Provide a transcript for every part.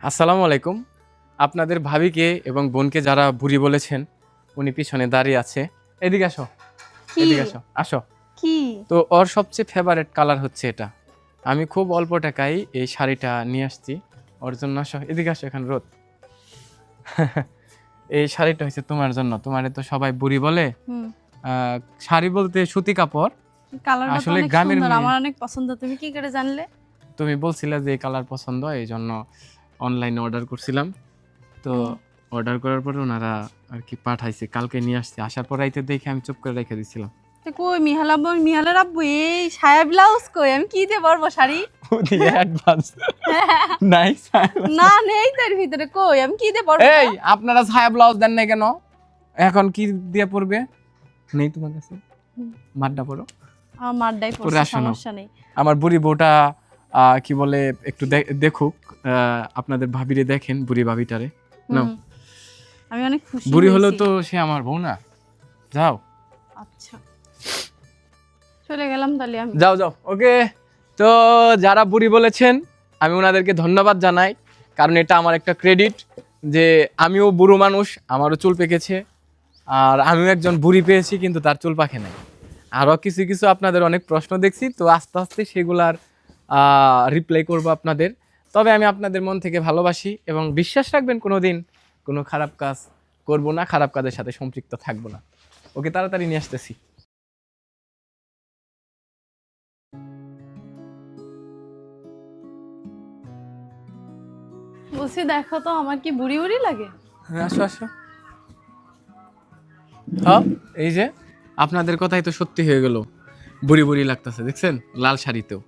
আসসালামু আলাইকুম। আপনাদের ভাবিকে এবং বোনকে যারা বুড়ি বলেছেন, উনি পিছনে দাঁড়িয়ে আছে। এদিকে আসো, কি এদিকে আসো, আসো। কি তো ওর সবচেয়ে ফেভারিট কালার হচ্ছে এটা। আমি খুব অল্প টাকায় এই শাড়িটা নিয়ে আসছি ওর জন্য। আসো, এদিকে আসো, এখন রোদ। এই শাড়িটা হচ্ছে তোমার জন্য। তোমারে তো সবাই বুড়ি বলে। হুম আহ, শাড়ি বলতে সুতি কাপড়। কালারটা তো আসলে অনেক গ্রামের সুন্দর, মেয়ে। আমার অনেক পছন্দ। তুমি কি করে জানলে? তুমি বলছিলে যে এই কালার পছন্দ, এই জন্য অনলাইনে অর্ডার করছিলাম। তো অর্ডার করার পরে ওনারা আর কি পাঠাইছে, কালকে নিয়ে আসছে। আসার পর রাইতে দেখে আমি চুপ করে রেখে দিছিলাম। তো কই মিহালের আব্বু এই সায়া ব্লাউজ কই? আমি কি দিয়ে পরবো শাড়ি? দিয়ে অ্যাডভান্স নাইস। না নেই তার ভিতরে, কই আমি কি দিয়ে পরবো? এই আপনারা ছায়া ব্লাউজ দেন নাই কেন? এখন কি দিয়ে পরবে? নেই তোমার কাছে? মাড্ডা পরো। আমার মারডাই পরে পড়ছে, আসো না। সমস্যা নেই। আমার বুড়ি বউটা কি বলে একটু দেখুক। আপনাদের ভাবিরে দেখেন, বুড়ি ভাবিটারে। নাও। হুম, আমি অনেক খুশি বুড়ি হলেও হয়েছি। তো সে আমার বউ না। যাও আচ্ছা, চলে গেলাম তাহলে আমি। যাও যাও, ওকে। তো যারা বুড়ি বলেছেন আমি ওনাদেরকে ধন্যবাদ জানাই, কারণ এটা আমার একটা ক্রেডিট যে আমিও বুড়ো মানুষ, আমারও চুল পেকেছে। আর আমিও একজন বুড়ি পেয়েছি, কিন্তু তার চুল পাকে নাই। আরও কিছু কিছু আপনাদের অনেক প্রশ্ন দেখছি, তো আস্তে আস্তে সেগুলার রিপ্লাই করব আপনাদের। তবে আমি আপনাদের মন থেকে ভালোবাসি এবং বিশ্বাস রাখবেন কোনো দিন কোনো খারাপ কাজ করব না, খারাপ কাজের সাথে সম্পৃক্ত থাকবো না। ওকে, তাড়াতাড়ি নিয়ে আসতেছি। বলছি দেখো তো আমার কি বুড়ি বুড়ি লাগে? হ্যাঁ, আসো আসো। হ্যাঁ, এই যে আপনাদের কথাই তো সত্যি হয়ে গেল। বুড়ি বুড়ি লাগতেছে, দেখছেন, লাল শাড়িতেও।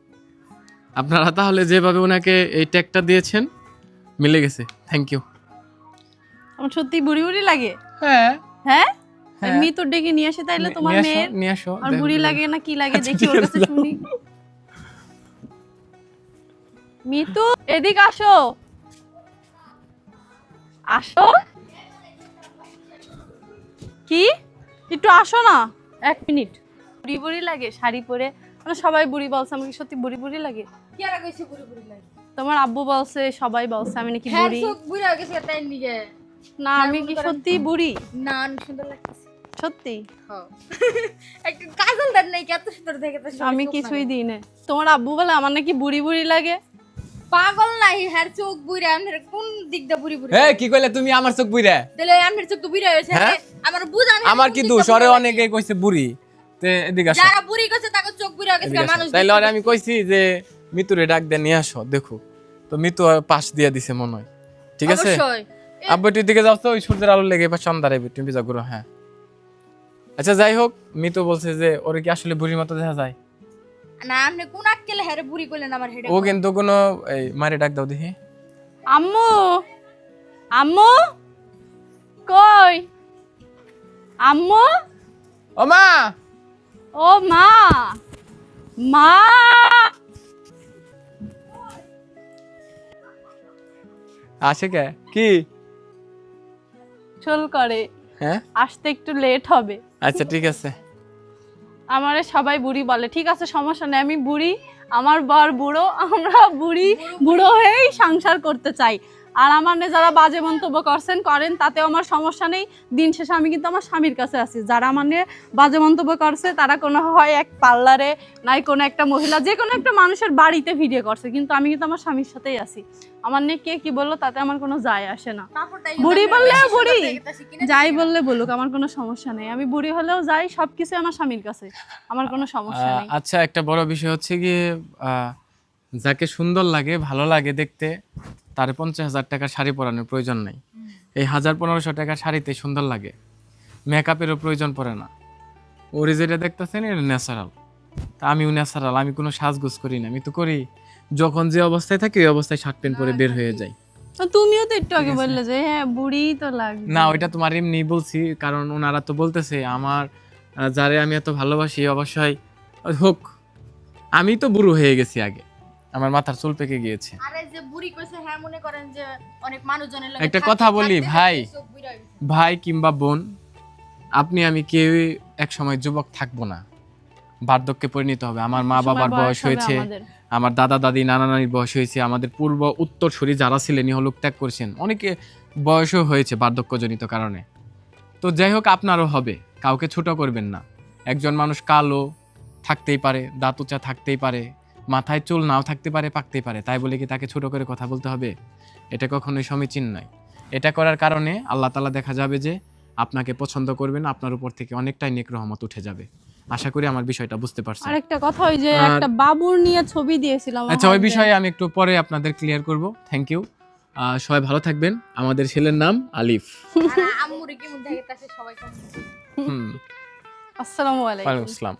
আপনারা তাহলে যেভাবে ওনাকে এই ট্যাগটা দিয়েছেন মিলে গেছে। Thank you. আমার সত্যি বুড়ি বুড়ি লাগে? হ্যাঁ হ্যাঁ, হ্যাঁ। আমি তো ডেকে নিয়ে আসি তাইলে তোমার নিয়ে আসো, মেয়ের। নিয়ে আসো। আর দেখো বুড়ি কি লাগে না কি লাগে আচ্ছা, দেখি ঠিক ওর আছে, কাছে যাও। শুনি। মিতু এদিকে আসো, আসো। কি, একটু আসো না, 1 মিনিট। বুড়ি বুড়ি লাগে শাড়ি পরে? মানে সবাই বুড়ি বলছে, আমাকে সত্যি বুড়ি বুড়ি লাগে? কি আর কইছে বুড়ি বুড়ি লাগে? তোমার আব্বু বলছে, সবাই বলছে আমি নাকি হ্যাঁ বুড়ি। চোখ বুড়ি হয়ে গেছে তাই নিগে। না আমি কি সত্যি বুড়ি? না অনেক সুন্দর লাগতেছে। সত্যি হ্যাঁ একটু কাজল দেন নাই, এত সুন্দর দেখে তো আমি কিছুই দিই না। তোমার আব্বু বলে আমার নাকি বুড়ি বুড়ি লাগে। পাগল নাই, হ্যাঁ চোখ বুড়ি। আমনের কোন দিক দিয়ে বুড়ি বুড়ি? এই কি কইলে তুমি? আমার চোখ বুইরা? তাহলে আমনের চোখ তো বুড়ি হয়েছে। হ্যাঁ? আমার বুঝা আমি আমার কি দোষ? ওরে অনেকে কইছে বুড়ি। তে এদিকে আসো, যারা বুড়ি কইছে তাকে চোখ বুড়ি হয়ে গেছে এদিকে আসো। মানুষ। তাইলে ওরে আমি কইছি যে মিতুরে ডাক দিয়ে নিয়ে আসো, দেখো। তো মিতু পাশ দিয়ে দিছে মনে হয়। ঠিক আছে, অবশ্যই। আব্বু তুই দিকে যাও তো, ওই সূর্যের আলো লেগে এবার সন্ধ্যা রাইবে, তুমি যা করো। হ্যাঁ আচ্ছা, যাই হোক, মিতু বলছে যে ওরে কি আসলে বুড়ির মতো দেখা যায়? না আমনে কোন আক্কেলে হ্যাঁ বুড়ি কইলেন আমার হেডে? ও কিন্তু কোনো এই মারে ডাক দাও দেখি। আম্মু, আম্মু কই? আম্মু, ও মা! ও মা, মা। আসে কে? কি? চল করে হ্যাঁ আসতে একটু লেট হবে। আচ্ছা, ঠিক আছে। আমারে সবাই বুড়ি বলে, ঠিক আছে সমস্যা নেই, আমি বুড়ি, আমার বর বুড়ো, আমরা বুড়ি বুড়ো হয়েই সংসার করতে চাই। আর আমার নিয়ে যারা বাজে মন্তব্য করেন তাতেও আমার সমস্যা নেই। দিন শেষে আমি কিন্তু আমার স্বামীর কাছে আছি। যারা আমার নিয়ে বাজে মন্তব্য করছে তারা কোনো হয় এক পার্লারে, নাই কোনো একটা মহিলা, যে কোনো একটা মানুষের বাড়িতে ভিডিও করছে, কিন্তু আমি কিন্তু আমার স্বামীর সাথেই আছি। আমার নিয়ে কে কি বললো তাতে আমার কোনো যায় আসে না। বুড়ি বললেও বুড়ি, যাই বললে বলুক, আমার কোনো সমস্যা নেই। আমি বুড়ি হলেও যাই, সবকিছু আমার স্বামীর কাছে, আমার কোনো সমস্যা নেই। আচ্ছা, একটা বড় বিষয় হচ্ছে গিয়ে যাকে সুন্দর লাগে, ভালো লাগে দেখতে, তার 50,000 টাকার শাড়ি পরানোর প্রয়োজন নাই। এই 1,000-1,500 টাকার শাড়িতে সুন্দর লাগে, মেকআপেরও প্রয়োজন পড়ে না। ওরে যেটা দেখতেছেন এটা ন্যাচারাল। তা আমিও ন্যাচারাল, আমি কোনো সাজগোজ করি না। আমি তো করি যখন যে অবস্থায় থাকি ওই অবস্থায় শার্ট প্যান্ট পরে বের হয়ে যাই। তো তুমিও তো একটু আগে বললে যে হ্যাঁ বুড়ি তো লাগবে। না, ওইটা তোমার এমনি বলছি, কারণ ওনারা তো বলতেছে আমার যারে আমি এত ভালোবাসি অবশ্যই হোক। আমি তো বুড়ো হয়ে গেছি আগে, আমার মাথার চুল পেকে গিয়েছে। আরে যে বুড়ি কইছে হ্যাঁ মনে করেন যে অনেক মানুষজনের লাগে একটা কথা বলি ভাই, ভাই কিংবা বোন, আপনি আমি কেউই এক সময় যুবক থাকবো না, বার্ধক্যে পরিণত হবে। আমার মা সময় বাবার বয়স হবে হয়েছে, আমাদের। আমার দাদা দাদি নানা নানির বয়স হয়েছে, আমাদের পূর্ব উত্তরসূরি যারা ছিলেন ইহলোক ত্যাগ করেছেন, অনেকে বয়সও হয়েছে বার্ধক্যজনিত কারণে। তো যাই হোক, আপনারও হবে, কাউকে ছোট করবেন না। একজন মানুষ কালো থাকতেই পারে, দাঁত উঁচা থাকতেই পারে, মাথায় চুল নাও থাকতে পারে, পাকতেই পারে, তাই বলে কি তাকে ছোট করে কথা বলতে হবে? এটা কখনোই সমীচীন নয়। এটা করার কারণে আল্লাহ তাআলা দেখা যাবে যে আপনাকে পছন্দ করবেন, আপনার উপর থেকে অনেকটাই নেক রহমত উঠে যাবে। আশা করি আমার বিষয়টা বুঝতে পারছেন। আরেকটা কথা, ওই যে আর- একটা বাবুর নিয়ে ছবি দিয়েছিলাম আচ্ছা, ওই আমার বিষয়ে আমি একটু পরে আপনাদের ক্লিয়ার করব। Thank you. সবাই ভালো থাকবেন। আমাদের ছেলের নাম আলিফ। আম্মুরে কি মধ্যে সবাই হুম, আসসালামু আলাইকুম। ওয়ালাইকুম আসসালাম।